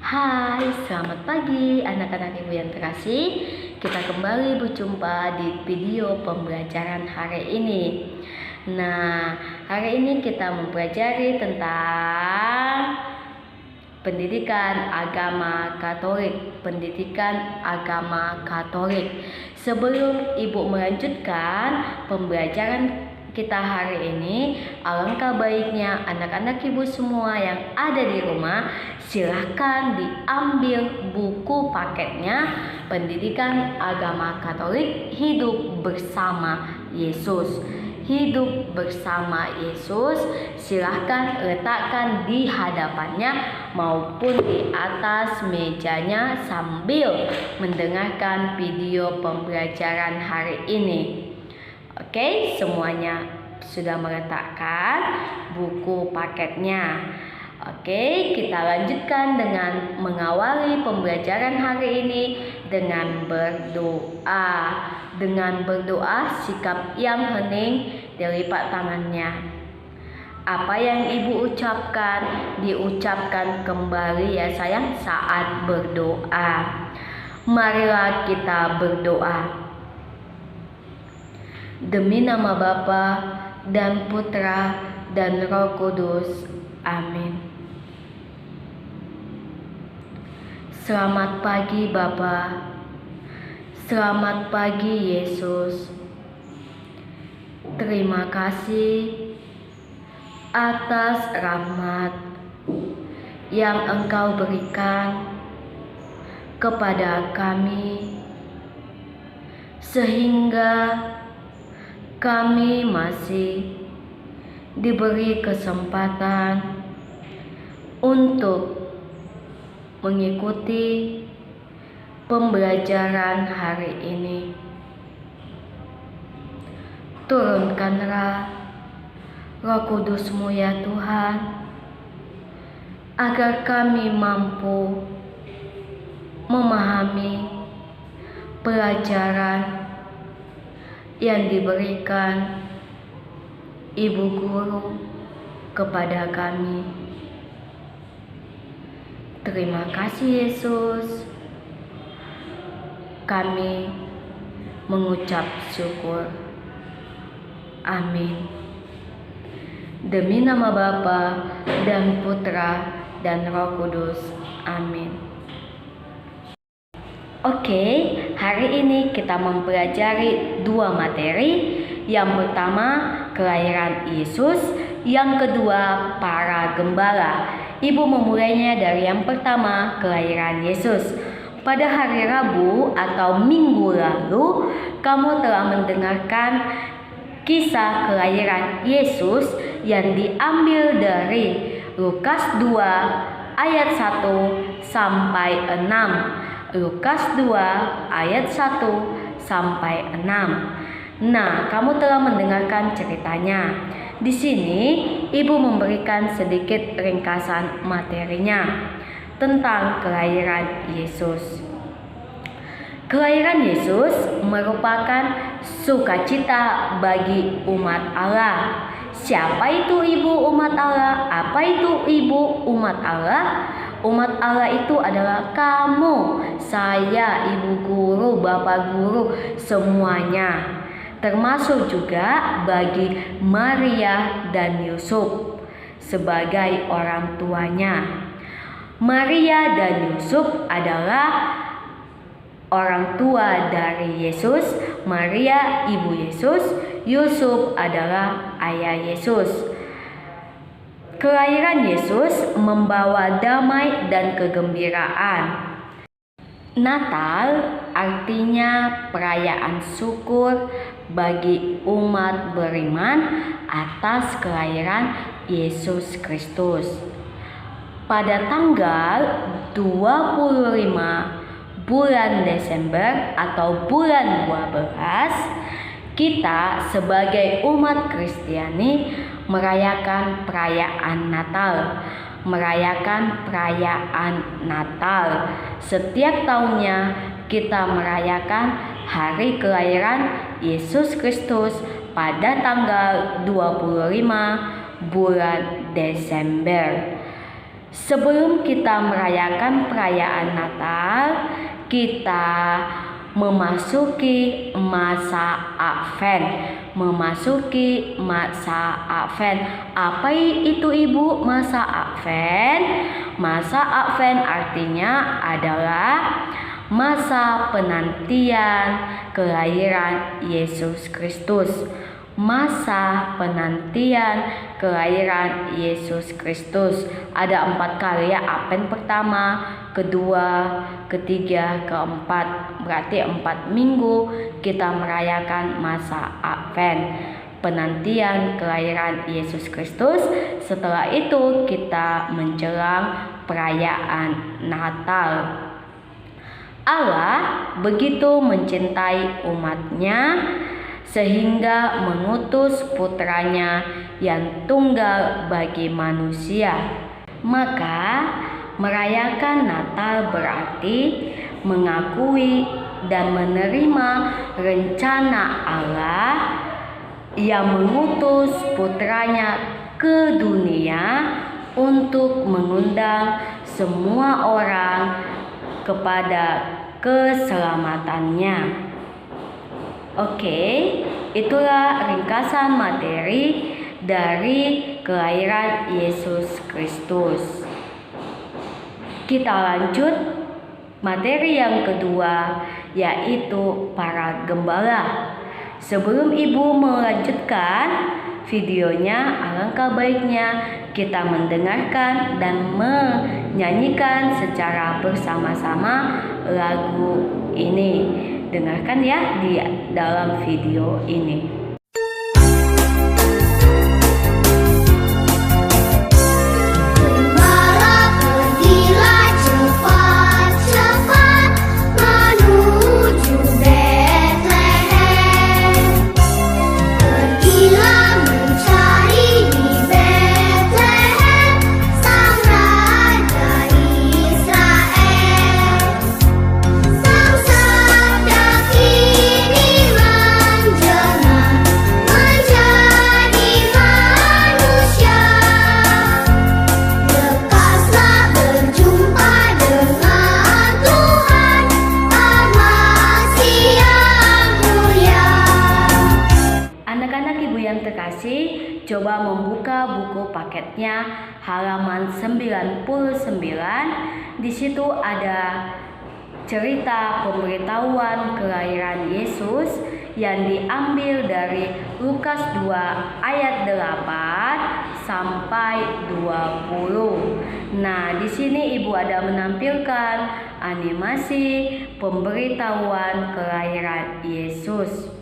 Hai, selamat pagi anak-anak ibu yang terkasih. Kita kembali berjumpa di video pembelajaran hari ini. Nah, hari ini kita mempelajari tentang pendidikan agama Katolik. Pendidikan agama Katolik. Sebelum ibu melanjutkan pembelajaran kita hari ini, alangkah baiknya anak-anak ibu semua yang ada di rumah silahkan diambil buku paketnya Pendidikan Agama Katolik Hidup Bersama Yesus. Hidup bersama Yesus, silahkan letakkan di hadapannya maupun di atas mejanya sambil mendengarkan video pembelajaran hari ini. Oke, semuanya sudah meletakkan buku paketnya. Oke, kita lanjutkan dengan mengawali pembelajaran hari ini dengan berdoa. Dengan berdoa, sikap yang hening, dilipat tangannya. Apa yang ibu ucapkan, diucapkan kembali ya sayang saat berdoa. Marilah kita berdoa. Demi nama Bapa dan Putra dan Roh Kudus. Amin. Selamat pagi Bapa. Selamat pagi Yesus. Terima kasih atas rahmat yang Engkau berikan kepada kami, sehingga kami masih diberi kesempatan untuk mengikuti pembelajaran hari ini. Turunkanlah Roh Kudus-Mu ya Tuhan, agar kami mampu memahami pelajaran yang diberikan Ibu Guru kepada kami. Terima kasih Yesus. Kami mengucap syukur. Amin. Demi nama Bapa dan Putra dan Roh Kudus. Amin. Oke, hari ini kita mempelajari dua materi. Yang pertama, kelahiran Yesus. Yang kedua, para gembala. Ibu memulainya dari yang pertama, kelahiran Yesus. Pada hari Rabu atau Minggu lalu, kamu telah mendengarkan kisah kelahiran Yesus yang diambil dari Lukas 2 ayat 1 sampai 6. Lukas 2 ayat 1 sampai 6. Nah, kamu telah mendengarkan ceritanya. Di sini ibu memberikan sedikit ringkasan materinya tentang kelahiran Yesus. Kelahiran Yesus merupakan sukacita bagi umat Allah. Siapa itu ibu umat Allah? Apa itu ibu umat Allah? Umat Allah itu adalah kamu, saya, ibu guru, bapak guru, semuanya. Termasuk juga bagi Maria dan Yusuf sebagai orang tuanya. Maria dan Yusuf adalah orang tua dari Yesus, Maria ibu Yesus, Yusuf adalah ayah Yesus. Kelahiran Yesus membawa damai dan kegembiraan. Natal artinya perayaan syukur bagi umat beriman atas kelahiran Yesus Kristus. Pada tanggal 25 bulan Desember atau bulan 12, kita sebagai umat Kristiani merayakan perayaan Natal. Setiap tahunnya kita merayakan hari kelahiran Yesus Kristus pada tanggal 25 bulan Desember. Sebelum kita merayakan perayaan Natal, kita memasuki masa Advent. Apa itu Ibu masa Advent? Masa Advent artinya adalah masa penantian kelahiran Yesus Kristus. Masa penantian kelahiran Yesus Kristus. Ada 4 kali ya, Advent pertama, kedua, ketiga, keempat. Berarti 4 minggu kita merayakan masa Advent, penantian kelahiran Yesus Kristus. Setelah itu kita menjelang perayaan Natal. Allah begitu mencintai umatnya sehingga mengutus putranya yang tunggal bagi manusia. Maka merayakan Natal berarti mengakui dan menerima rencana Allah yang mengutus putranya ke dunia untuk mengundang semua orang kepada keselamatannya. Oke, itulah ringkasan materi dari kelahiran Yesus Kristus. Kita lanjut materi yang kedua, yaitu para gembala. Sebelum Ibu melanjutkan videonya, alangkah baiknya kita mendengarkan dan menyanyikan secara bersama-sama lagu ini. Dengarkan ya di dalam video ini. Coba membuka buku paketnya halaman 99. Di situ ada cerita pemberitahuan kelahiran Yesus yang diambil dari Lukas 2 ayat 8 sampai 20. Nah, di sini Ibu ada menampilkan animasi pemberitahuan kelahiran Yesus.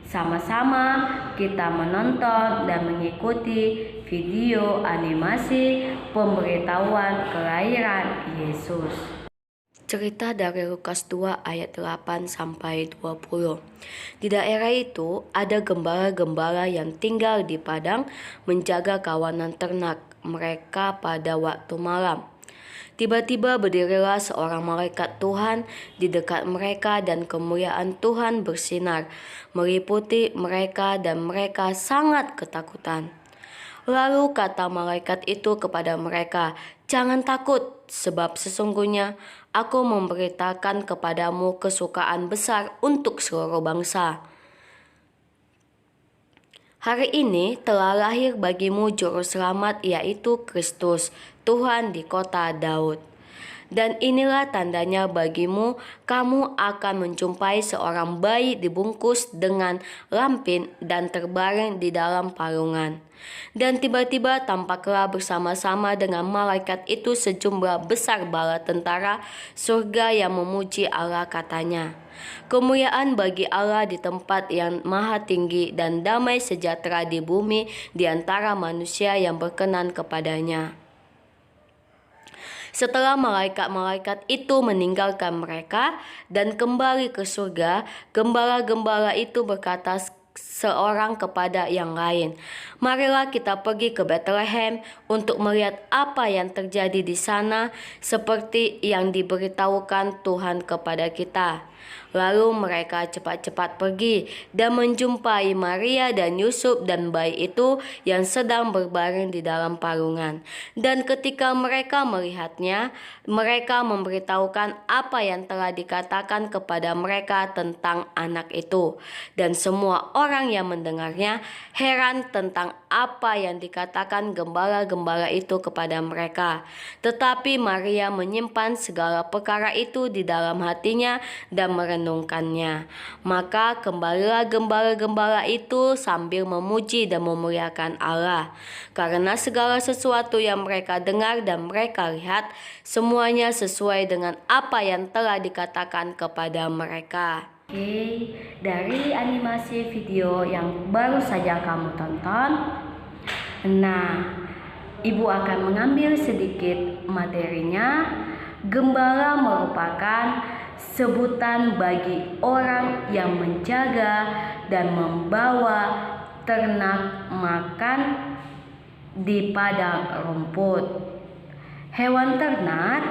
Sama-sama kita menonton dan mengikuti video animasi pemberitahuan kelahiran Yesus. Cerita dari Lukas 2 ayat 8 sampai 20. Di daerah itu ada gembala-gembala yang tinggal di padang menjaga kawanan ternak mereka pada waktu malam. Tiba-tiba berdirilah seorang malaikat Tuhan di dekat mereka dan kemuliaan Tuhan bersinar meliputi mereka dan mereka sangat ketakutan. Lalu kata malaikat itu kepada mereka, "Jangan takut, sebab sesungguhnya aku memberitakan kepadamu kesukaan besar untuk seluruh bangsa. Hari ini telah lahir bagimu juru selamat, yaitu Kristus, Tuhan di kota Daud. Dan inilah tandanya bagimu, kamu akan menjumpai seorang bayi dibungkus dengan lampin dan terbaring di dalam palungan." Dan tiba-tiba tampaklah bersama-sama dengan malaikat itu sejumlah besar bala tentara surga yang memuji Allah, katanya, "Kemuliaan bagi Allah di tempat yang maha tinggi dan damai sejahtera di bumi di antara manusia yang berkenan kepadanya." Setelah malaikat-malaikat itu meninggalkan mereka dan kembali ke surga, gembala-gembala itu berkata seorang kepada yang lain, "Marilah kita pergi ke Betlehem untuk melihat apa yang terjadi di sana seperti yang diberitahukan Tuhan kepada kita." Lalu mereka cepat-cepat pergi dan menjumpai Maria dan Yusuf dan bayi itu yang sedang berbaring di dalam palungan. Dan ketika mereka melihatnya, mereka memberitahukan apa yang telah dikatakan kepada mereka tentang anak itu. Dan semua orang yang mendengarnya heran tentang apa yang dikatakan gembala-gembala itu kepada mereka. Tetapi Maria menyimpan segala perkara itu di dalam hatinya dan merenungkannya. Maka kembalilah gembala-gembala itu sambil memuji dan memuliakan Allah. Karena segala sesuatu yang mereka dengar dan mereka lihat, semuanya sesuai dengan apa yang telah dikatakan kepada mereka. Oke, dari animasi video yang baru saja kamu tonton, Ibu akan mengambil sedikit materinya. Gembala merupakan sebutan bagi orang yang menjaga dan membawa ternak makan di padang rumput. Hewan ternak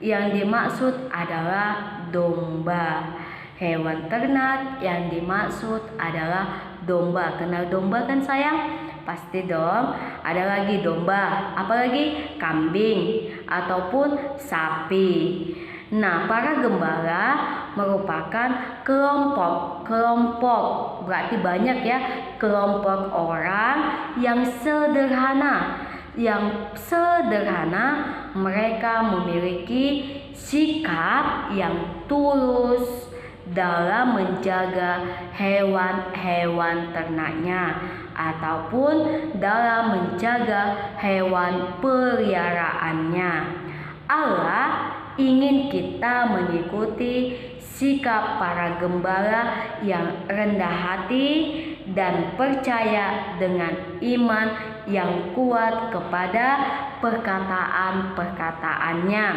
yang dimaksud adalah domba. Hewan ternak yang dimaksud adalah domba. Kenal domba kan sayang? Pasti dong. Ada lagi domba, apalagi kambing ataupun sapi. Para gembala merupakan kelompok berarti banyak ya, kelompok orang yang sederhana. Mereka memiliki sikap yang tulus dalam menjaga hewan-hewan ternaknya ataupun dalam menjaga hewan peliharaannya. Allah ingin kita mengikuti sikap para gembala yang rendah hati dan percaya dengan iman yang kuat kepada perkataan-perkataannya.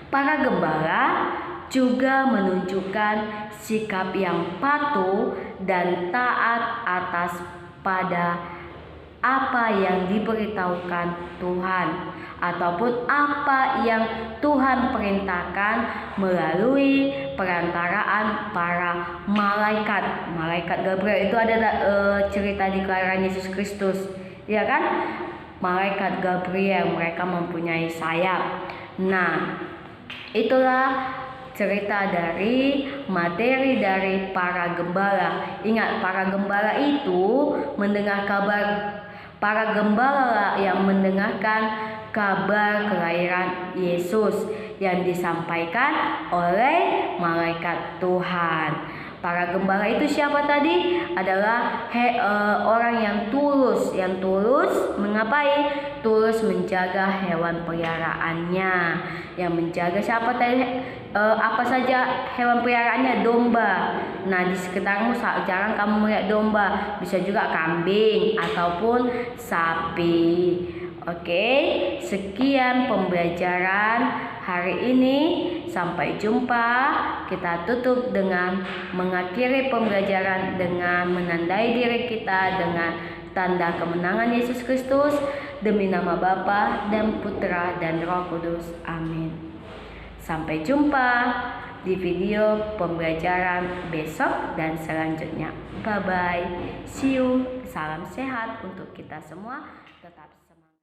Para gembala juga menunjukkan sikap yang patuh dan taat atas pada apa yang diberitahukan Tuhan ataupun apa yang Tuhan perintahkan melalui perantaraan para malaikat. Malaikat Gabriel itu ada cerita di kelahiran Yesus Kristus, ya kan? Malaikat Gabriel, mereka mempunyai sayap. Itulah cerita dari materi dari para gembala. Ingat, para gembala itu mendengar kabar. Para gembala yang mendengarkan kabar kelahiran Yesus yang disampaikan oleh malaikat Tuhan. Para gembala itu siapa tadi? Adalah orang yang tulus. Yang tulus mengapai? Tulus menjaga hewan peliharaannya. Yang menjaga siapa tadi? Apa saja hewan peliharaannya? Domba. Di sekitarmu jarang kamu melihat domba. Bisa juga kambing ataupun sapi. Oke, sekian pembelajaran hari ini. Sampai jumpa. Kita tutup dengan mengakhiri pembelajaran dengan menandai diri kita dengan tanda kemenangan Yesus Kristus. Demi nama Bapa dan Putra dan Roh Kudus. Amin. Sampai jumpa di video pembelajaran besok dan selanjutnya. Bye bye. See you. Salam sehat untuk kita semua.